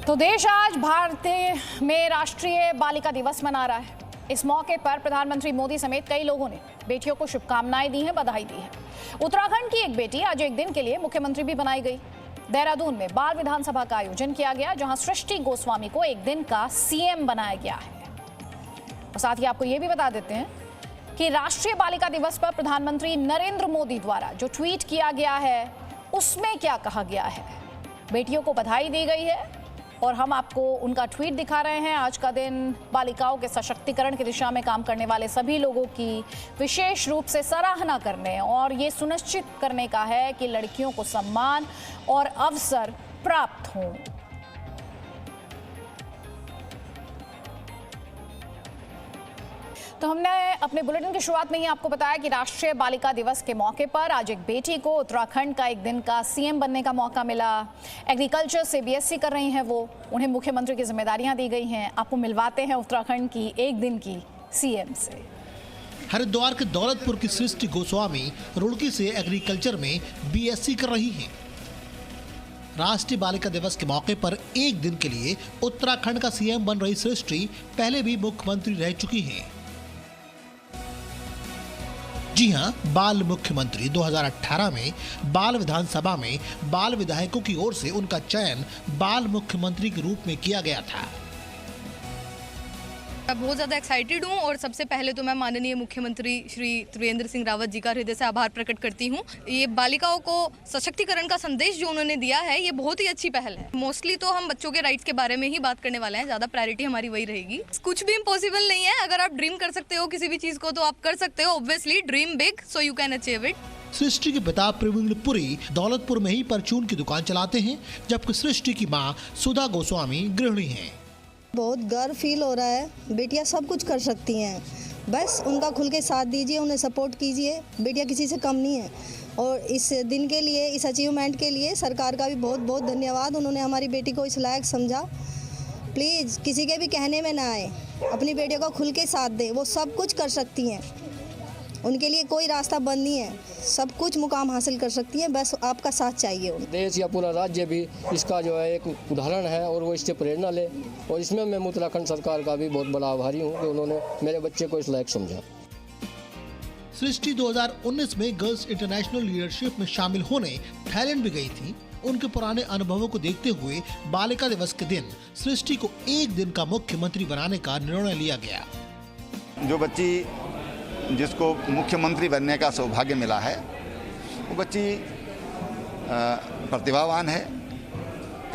तो देश आज भारतीय में राष्ट्रीय बालिका दिवस मना रहा है। इस मौके पर प्रधानमंत्री मोदी समेत कई लोगों ने बेटियों को शुभकामनाएं दी हैं, बधाई दी है। उत्तराखंड की एक बेटी आज एक दिन के लिए मुख्यमंत्री भी बनाई गई। देहरादून में बाल विधानसभा का आयोजन किया गया, जहां सृष्टि गोस्वामी को एक दिन का सीएम बनाया गया है। और साथ ही आपको ये भी बता देते हैं कि राष्ट्रीय बालिका दिवस पर प्रधानमंत्री नरेंद्र मोदी द्वारा जो ट्वीट किया गया है उसमें क्या कहा गया है। बेटियों को बधाई दी गई है और हम आपको उनका ट्वीट दिखा रहे हैं। आज का दिन बालिकाओं के सशक्तिकरण की दिशा में काम करने वाले सभी लोगों की विशेष रूप से सराहना करने और ये सुनिश्चित करने का है कि लड़कियों को सम्मान और अवसर प्राप्त हों। तो हमने अपने बुलेटिन की शुरुआत में ही आपको बताया कि राष्ट्रीय बालिका दिवस के मौके पर आज एक बेटी को उत्तराखंड का एक दिन का सीएम बनने का मौका मिला। एग्रीकल्चर से बीएससी कर रही हैं वो, उन्हें मुख्यमंत्री की जिम्मेदारियां दी गई हैं। आपको मिलवाते हैं उत्तराखंड की एक दिन की सीएम से। हरिद्वार के दौलतपुर की सृष्टि गोस्वामी रुड़की से एग्रीकल्चर में बीएससी कर रही हैं। राष्ट्रीय बालिका दिवस के मौके पर एक दिन के लिए उत्तराखंड का सीएम बन रही सृष्टि पहले भी मुख्यमंत्री रह चुकी हैं। जी हां, बाल मुख्यमंत्री 2018 में बाल विधानसभा में बाल विधायकों की ओर से उनका चयन बाल मुख्यमंत्री के रूप में किया गया था। मैं बहुत ज़्यादा एक्साइटेड हूँ और सबसे पहले तो मैं माननीय मुख्यमंत्री श्री त्रिवेंद्र सिंह रावत जी का हृदय से आभार प्रकट करती हूँ। ये बालिकाओं को सशक्तिकरण का संदेश जो उन्होंने दिया है, ये बहुत ही अच्छी पहल है। मोस्टली तो हम बच्चों के राइट्स के बारे में ही बात करने वाले हैं, ज़्यादा प्रायोरिटी हमारी वही रहेगी। कुछ भी इम्पॉसिबल नहीं है। अगर आप ड्रीम कर सकते हो किसी भी चीज़ को तो आप कर सकते हो। Obviously dream big so you can achieve it. Srishti के पिता प्रवीण पुरी दौलतपुर में ही परचून की दुकान चलाते हैं, जबकि सृष्टि की मां सुधा गोस्वामी गृहिणी हैं। बहुत गर्व फील हो रहा है। बेटियां सब कुछ कर सकती हैं, बस उनका खुल के साथ दीजिए, उन्हें सपोर्ट कीजिए। बेटियां किसी से कम नहीं है। और इस दिन के लिए, इस अचीवमेंट के लिए सरकार का भी बहुत बहुत धन्यवाद। उन्होंने हमारी बेटी को इस लायक समझा। प्लीज़ किसी के भी कहने में ना आए, अपनी बेटियों को खुल के साथ दें। वो सब कुछ कर सकती हैं, उनके लिए कोई रास्ता बंद नहीं है। सब कुछ मुकाम हासिल कर सकती हैं, बस आपका साथ चाहिए उन्हें। देश या पूरा राज्य भी इसका जो है एक उदाहरण है और वो इससे प्रेरणा ले। और इसमें मैं उत्तराखंड सरकार का भी बहुत बड़ा आभारी हूँ कि उन्होंने मेरे बच्चे को इस लायक समझा। सृष्टि 2019 में गर्ल्स इंटरनेशनल लीडरशिप में शामिल होने थाईलैंड भी गई थी। उनके पुराने अनुभवों को देखते हुए बालिका दिवस के दिन सृष्टि को एक दिन का मुख्यमंत्री बनाने का निर्णय लिया गया। जो बच्ची जिसको मुख्यमंत्री बनने का सौभाग्य मिला है, वो बच्ची प्रतिभावान है,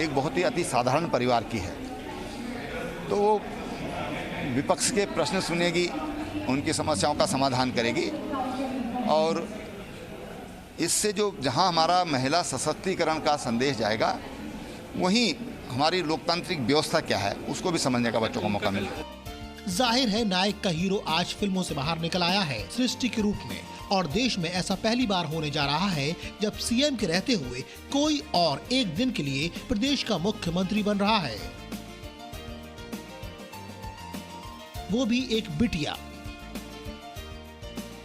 एक बहुत ही अति साधारण परिवार की है। तो वो विपक्ष के प्रश्न सुनेगी, उनकी समस्याओं का समाधान करेगी और इससे जो जहां हमारा महिला सशक्तिकरण का संदेश जाएगा, वहीं हमारी लोकतांत्रिक व्यवस्था क्या है उसको भी समझने का बच्चों को मौका मिलेगा। जाहिर है नायक का हीरो आज फिल्मों से बाहर निकल आया है सृष्टि के रूप में, और देश में ऐसा पहली बार होने जा रहा है जब सीएम के रहते हुए कोई और एक दिन के लिए प्रदेश का मुख्यमंत्री बन रहा है, वो भी एक बिटिया।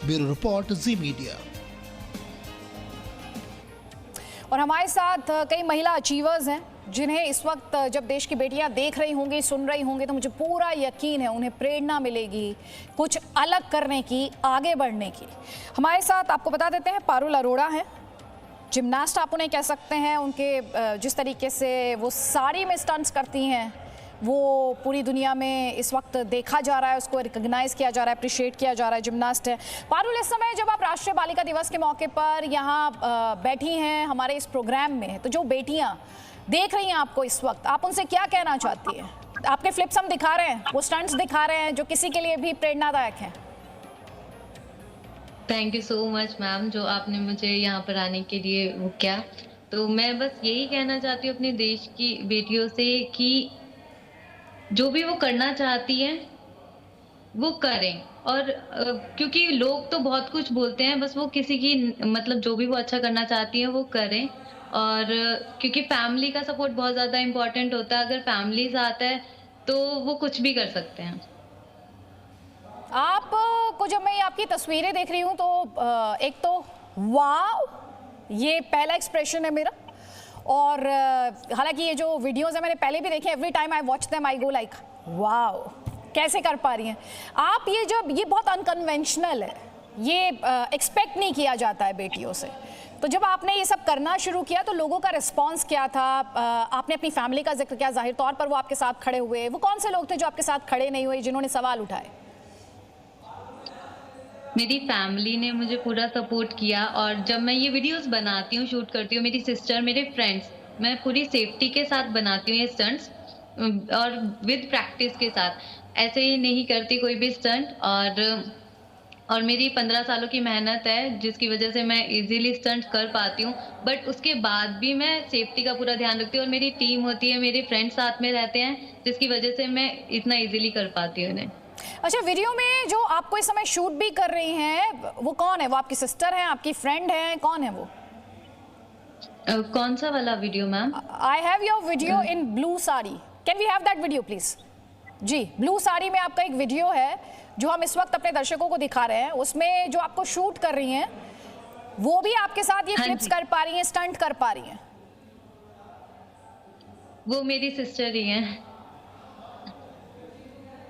ब्यूरो रिपोर्ट, जी मीडिया। और हमारे साथ कई महिला अचीवर्स हैं जिन्हें इस वक्त जब देश की बेटियां देख रही होंगी, सुन रही होंगी, तो मुझे पूरा यकीन है उन्हें प्रेरणा मिलेगी कुछ अलग करने की, आगे बढ़ने की। हमारे साथ आपको बता देते हैं पारुल अरोड़ा हैं, जिम्नास्ट आप उन्हें कह सकते हैं। उनके जिस तरीके से वो साड़ी में स्टंट्स करती हैं, वो पूरी दुनिया में इस वक्त देखा जा रहा है, उसको रिकॉग्नाइज किया जा रहा है, अप्रिशिएट किया जा रहा है। जिम्नास्ट है पारुल। इस समय जब आप राष्ट्रीय बालिका दिवस के मौके पर यहाँ बैठी हैं हमारे इस प्रोग्राम में, तो जो बेटियाँ देख रही हैं आपको इस वक्त, आप उनसे क्या कहना चाहती हैं? आपके फ्लिप्स हम दिखा रहे हैं, वो स्टंट्स दिखा रहे हैं जो किसी के लिए भी प्रेरणादायक हैं। Thank you so much ma'am, जो आपने मुझे यहाँ पर आने के लिए वो किया। तो मैं बस यही कहना चाहती हूँ अपने देश की बेटियों से कि जो भी वो करना चाहती हैं वो करें। और क्योंकि लोग तो बहुत कुछ बोलते हैं, बस वो किसी की मतलब जो भी वो अच्छा करना चाहती हैं वो करें। और क्योंकि फैमिली का सपोर्ट बहुत ज़्यादा इम्पोर्टेंट होता है, अगर फैमिली साथ है तो वो कुछ भी कर सकते हैं। आपको जब मैं आपकी तस्वीरें देख रही हूँ तो एक तो वाव, ये पहला एक्सप्रेशन है मेरा, और हालांकि ये जो वीडियोस है मैंने पहले भी देखे, every time I watch them I go like wow, कैसे कर पा रही हैं आप ये। जब ये बहुत अनकन्वेंशनल है, ये एक्सपेक्ट नहीं किया जाता है बेटियों से, तो जब आपने ये सब करना शुरू किया तो लोगों का रिस्पांस क्या था? आपने अपनी फैमिली का जिक्र किया, जाहिर तौर पर वो आपके साथ खड़े हुए, वो कौन से लोग थे जो आपके साथ खड़े नहीं हुए, जिन्होंने सवाल उठाए? मेरी फैमिली ने मुझे पूरा सपोर्ट किया, और जब मैं ये वीडियोस बनाती हूँ, शूट करती हूँ, मेरी सिस्टर, मेरे फ्रेंड्स, मैं पूरी सेफ्टी के साथ बनाती हूँ ये स्टंट्स, और विद प्रैक्टिस के साथ, ऐसे ही नहीं करती कोई भी स्टंट। और मेरी 15 सालों की मेहनत है जिसकी वजह से मैं इजीली स्टंट कर पाती हूँ, बट उसके बाद भी मैं सेफ्टी का पूरा ध्यान रखती हूँ, और मेरी टीम होती है, मेरे फ्रेंड्स साथ में रहते हैं, जिसकी वजह से मैं इतना इजीली कर पाती हूँ इन्हें। अच्छा, वीडियो में जो आपको इस समय शूट भी कर रही हैं वो कौन है? वो आपकी सिस्टर हैं, आपकी फ्रेंड हैं, कौन है वो? कौन सा वाला video ma'am? I have your video in blue sari, can we have that video please? जी, ब्लू साड़ी में आपका एक वीडियो है जो हम इस वक्त अपने दर्शकों को दिखा रहे हैं, उसमें जो आपको शूट कर रही हैं वो भी आपके साथ ये क्लिप्स कर पा रही हैं, स्टंट कर पा रही हैं? वो मेरी सिस्टर ही हैं।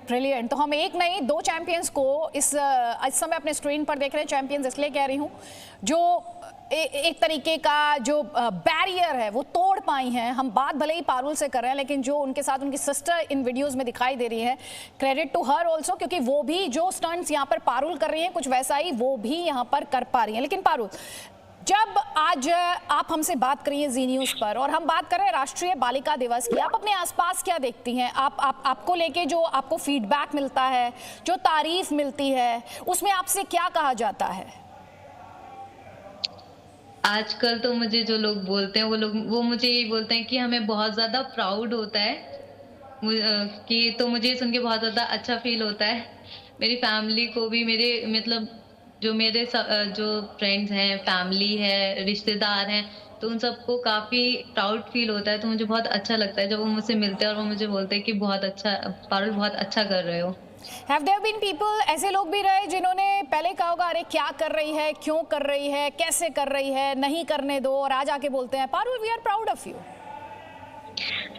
ब्रिलियंट। तो हम एक नहीं, दो चैंपियंस को इस समय अपने स्क्रीन पर देख रहे हैं। चैंपियंस इसलिए कह रही हूँ जो एक तरीके का जो बैरियर है वो तोड़ पाई हैं। हम बात भले ही पारुल से कर रहे हैं, लेकिन जो उनके साथ उनकी सिस्टर इन वीडियोस में दिखाई दे रही है, क्रेडिट टू हर ऑल्सो, क्योंकि वो भी जो स्टंट्स यहाँ पर पारुल कर रही हैं कुछ वैसा ही वो भी यहाँ पर कर पा रही हैं। लेकिन पारुल, जब आज आप हमसे बात करिए जी न्यूज़ पर, और हम बात कर रहे हैं राष्ट्रीय बालिका दिवस की, आप अपने आसपास क्या देखती हैं? आपको लेके जो आपको फीडबैक मिलता है, जो तारीफ मिलती है, उसमें आपसे क्या कहा जाता है? आजकल तो मुझे जो लोग बोलते हैं वो मुझे यही बोलते हैं कि हमें बहुत ज्यादा प्राउड होता है कि, तो मुझे सुन के बहुत ज्यादा अच्छा फील होता है। मेरी फैमिली को भी, मेरे मतलब जो मेरे जो फ्रेंड्स हैं, फैमिली है, रिश्तेदार हैं, तो उन सबको काफी प्राउड फील होता है। तो मुझे बहुत अच्छा लगता है जब वो मुझसे मिलते हैं और वो मुझे बोलते हैं कि बहुत अच्छा पारुल, बहुत अच्छा कर रहे हो। Have there been people, ऐसे लोग भी रहे जिन्होंने पहले कहा होगा अरे क्या कर रही है, क्यों कर रही है, कैसे कर रही है, नहीं करने दो, और आज आके बोलते हैं Parul we are proud of you?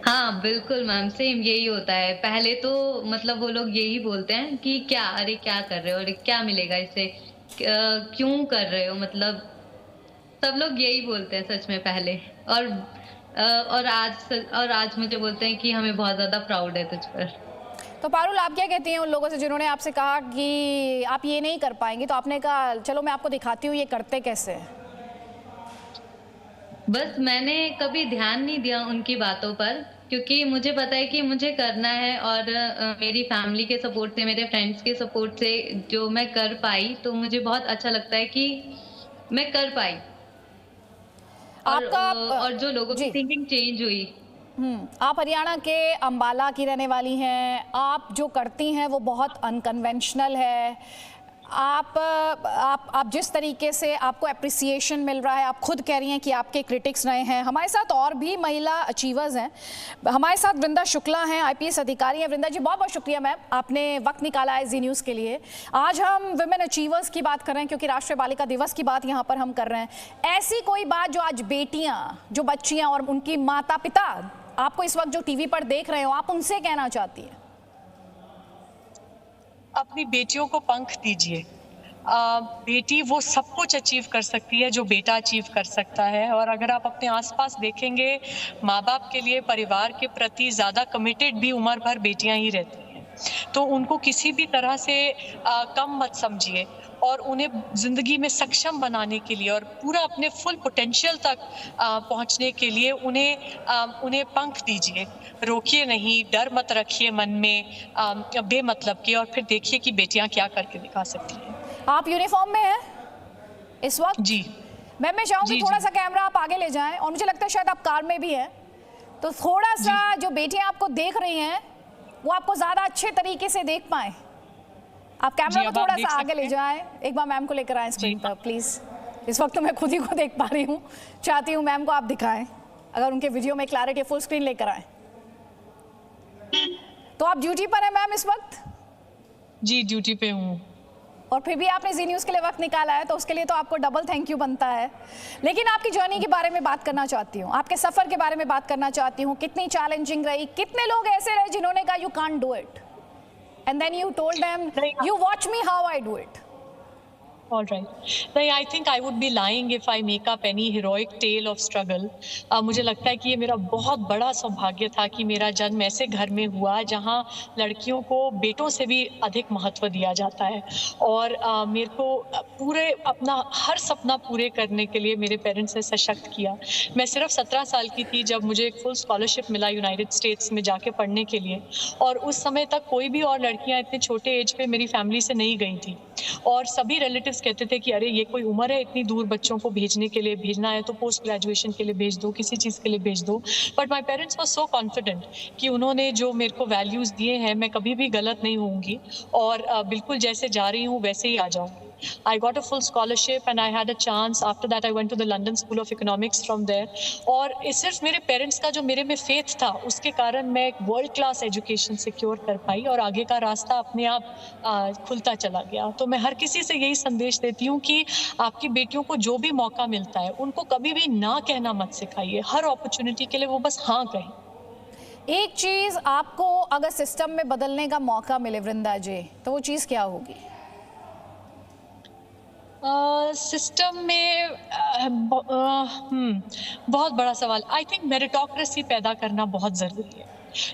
हाँ बिल्कुल मैम, सेम यही होता है। पहले तो मतलब वो लोग यही बोलते हैं कि क्या, अरे क्या कर रहे हो, अरे क्या मिलेगा इससे, क्यों कर रहे हो, मतलब सब लोग यही बोलते हैं सच में पहले। और आज मुझे बोलते हैं कि हमें बहुत ज्यादा प्राउड है तुझ पर। तो पारुल, आप क्या कहती हैं उन लोगों से जिन्होंने आपसे कहा कि आप ये नहीं कर पाएंगी, तो आपने कहा चलो मैं आपको दिखाती हूँ ये करते कैसे हैं? बस मैंने कभी ध्यान नहीं दिया उनकी बातों पर, क्योंकि मुझे पता है कि मुझे करना है, और मेरी फैमिली के सपोर्ट से, मेरे फ्रेंड्स के सपोर्ट से जो मैं कर पाई, तो मुझे बहुत अच्छा लगता है कि मैं कर पाई। और जो लोगों की थिंकिंग चेंज हुई। आप हरियाणा के अंबाला की रहने वाली हैं, आप जो करती हैं वो बहुत अनकन्वेंशनल है। आप जिस तरीके से आपको एप्रिसिएशन मिल रहा है, आप खुद कह रही हैं कि आपके क्रिटिक्स रहे हैं। हमारे साथ और भी महिला अचीवर्स हैं, हमारे साथ वृंदा शुक्ला हैं, IPS अधिकारी हैं। वृंदा जी, बहुत बहुत शुक्रिया मैम, आपने वक्त निकाला है जी न्यूज़ के लिए। आज हम विमेन अचीवर्स की बात कर रहे हैं क्योंकि राष्ट्रीय बालिका दिवस की बात यहाँ पर हम कर रहे हैं। ऐसी कोई बात जो आज बेटियाँ, जो बच्चियाँ और उनकी माता पिता आपको इस वक्त जो टीवी पर देख रहे हो, आप उनसे कहना चाहती हैं? अपनी बेटियों को पंख दीजिए। बेटी वो सब कुछ अचीव कर सकती है जो बेटा अचीव कर सकता है। और अगर आप अपने आसपास देखेंगे, माँ बाप के लिए, परिवार के प्रति ज़्यादा कमिटेड भी उम्र भर बेटियां ही रहती हैं। तो उनको किसी भी तरह से कम मत समझिए, और उन्हें ज़िंदगी में सक्षम बनाने के लिए और पूरा अपने फुल पोटेंशियल तक पहुंचने के लिए उन्हें पंख दीजिए। रोकिए नहीं, डर मत रखिए मन में बेमतलब के, और फिर देखिए कि बेटियां क्या करके दिखा सकती हैं। आप यूनिफॉर्म में हैं इस वक्त? जी मैम, मैं चाहूँगी थोड़ा सा कैमरा आप आगे ले जाएं, और मुझे लगता है शायद आप कार में भी हैं, तो थोड़ा सा जो बेटियां आपको देख रही हैं वो आपको ज़्यादा अच्छे तरीके से देख पाएँ। आप कैमरा को थोड़ा सा आगे ले जाएं, एक बार मैम को लेकर आएं स्क्रीन पर प्लीज़। इस वक्त तो मैं खुद ही को देख पा रही हूँ, चाहती हूँ मैम को आप दिखाएं, अगर उनके वीडियो में क्लैरिटी फुल स्क्रीन लेकर आएं। तो आप ड्यूटी पर हैं मैम इस वक्त? जी ड्यूटी पे हूँ। और फिर भी आपने जी न्यूज़ के लिए वक्त निकाला है, तो उसके लिए तो आपको डबल थैंक यू बनता है। लेकिन आपकी जर्नी के बारे में बात करना चाहती हूँ, आपके सफ़र के बारे में बात करना चाहती हूँ। कितनी चैलेंजिंग रही, कितने लोग ऐसे रहे जिन्होंने कहा you can't do it and then you told them you watch me how I do it. All right. नहीं, I think I would be lying if I make up any heroic tale of struggle. मुझे लगता है कि ये मेरा बहुत बड़ा सौभाग्य था कि मेरा जन्म ऐसे घर में हुआ जहाँ लड़कियों को बेटों से भी अधिक महत्व दिया जाता है। और मेरे को पूरे अपना हर सपना पूरे करने के लिए मेरे पेरेंट्स ने सशक्त किया। मैं सिर्फ 17 साल की थी जब मुझे एक फुल स्कॉलरशिप मिला यूनाइटेड स्टेट्स में जाके पढ़ने के लिए। और उस समय तक कोई भी और लड़कियाँ इतने छोटे एज पे मेरी फैमिली से नहीं गई थी। और सभी रिलेटिव्स कहते थे कि अरे ये कोई उम्र है इतनी दूर बच्चों को भेजने के लिए, भेजना है तो पोस्ट ग्रेजुएशन के लिए भेज दो, किसी चीज़ के लिए भेज दो। But my parents were so confident कि उन्होंने जो मेरे को वैल्यूज़ दिए हैं मैं कभी भी गलत नहीं होऊंगी और बिल्कुल जैसे जा रही हूँ वैसे ही आ जाऊँगी। I got a full scholarship and I had a chance. After that I went to the London School of Economics from there. और सिर्फ मेरे पेरेंट्स का जो मेरे में फेथ था उसके कारण मैं एक वर्ल्ड क्लास एजुकेशन सिक्योर कर पाई और आगे का रास्ता अपने आप खुलता चला गया। तो मैं हर किसी से यही संदेश देती हूँ कि आपकी बेटियों को जो भी मौका मिलता है उनको कभी भी ना कहना मत सिखाइए। हर अपॉर्चुनिटी के लिए वो बस हाँ कहें। एक चीज़ आपको अगर सिस्टम में बदलने का मौका मिले वृंदा जी, तो वो चीज़ क्या होगी? सिस्टम में बहुत बड़ा सवाल। आई थिंक मेरिटोक्रेसी पैदा करना बहुत ज़रूरी है।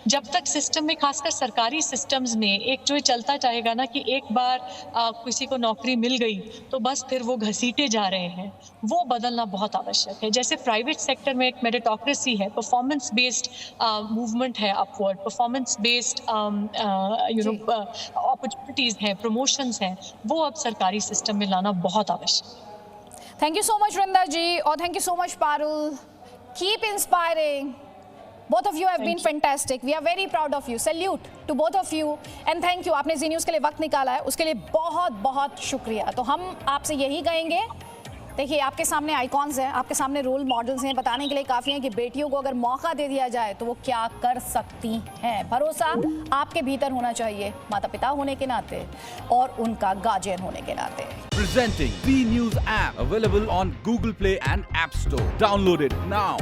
जब तक सिस्टम में, खासकर सरकारी सिस्टम्स में, एक जो चलता जाएगा ना कि एक बार किसी को नौकरी मिल गई तो बस फिर वो घसीटे जा रहे हैं, वो बदलना बहुत आवश्यक है। जैसे प्राइवेट सेक्टर में एक मेरिटोक्रेसी है, परफॉर्मेंस बेस्ड मूवमेंट है अपवर्ड, परफॉर्मेंस बेस्ड अपॉर्चुनिटीज़ हैं, प्रमोशंस हैं, वो अब सरकारी सिस्टम में लाना बहुत आवश्यक है। थैंक यू सो मच वृंदा जी और thank you so much Parul. Keep inspiring. Both of you have been fantastic. We are very proud of you. Salute to both of you and thank you. आपने जी news के लिए वक्त निकाला है, उसके लिए बहुत बहुत शुक्रिया। तो हम आपसे यही कहेंगे, देखिए आपके सामने आइकॉन्स हैं, आपके सामने रोल मॉडल्स हैं, बताने के लिए काफ़ी हैं कि बेटियों को अगर मौका दे दिया जाए तो वो क्या कर सकती हैं। भरोसा आपके भीतर होना चाहिए, माता पिता होने के नाते और उनका गार्जियन होने के नाते। Presenting V News app available on Google Play and App Store. Download it now.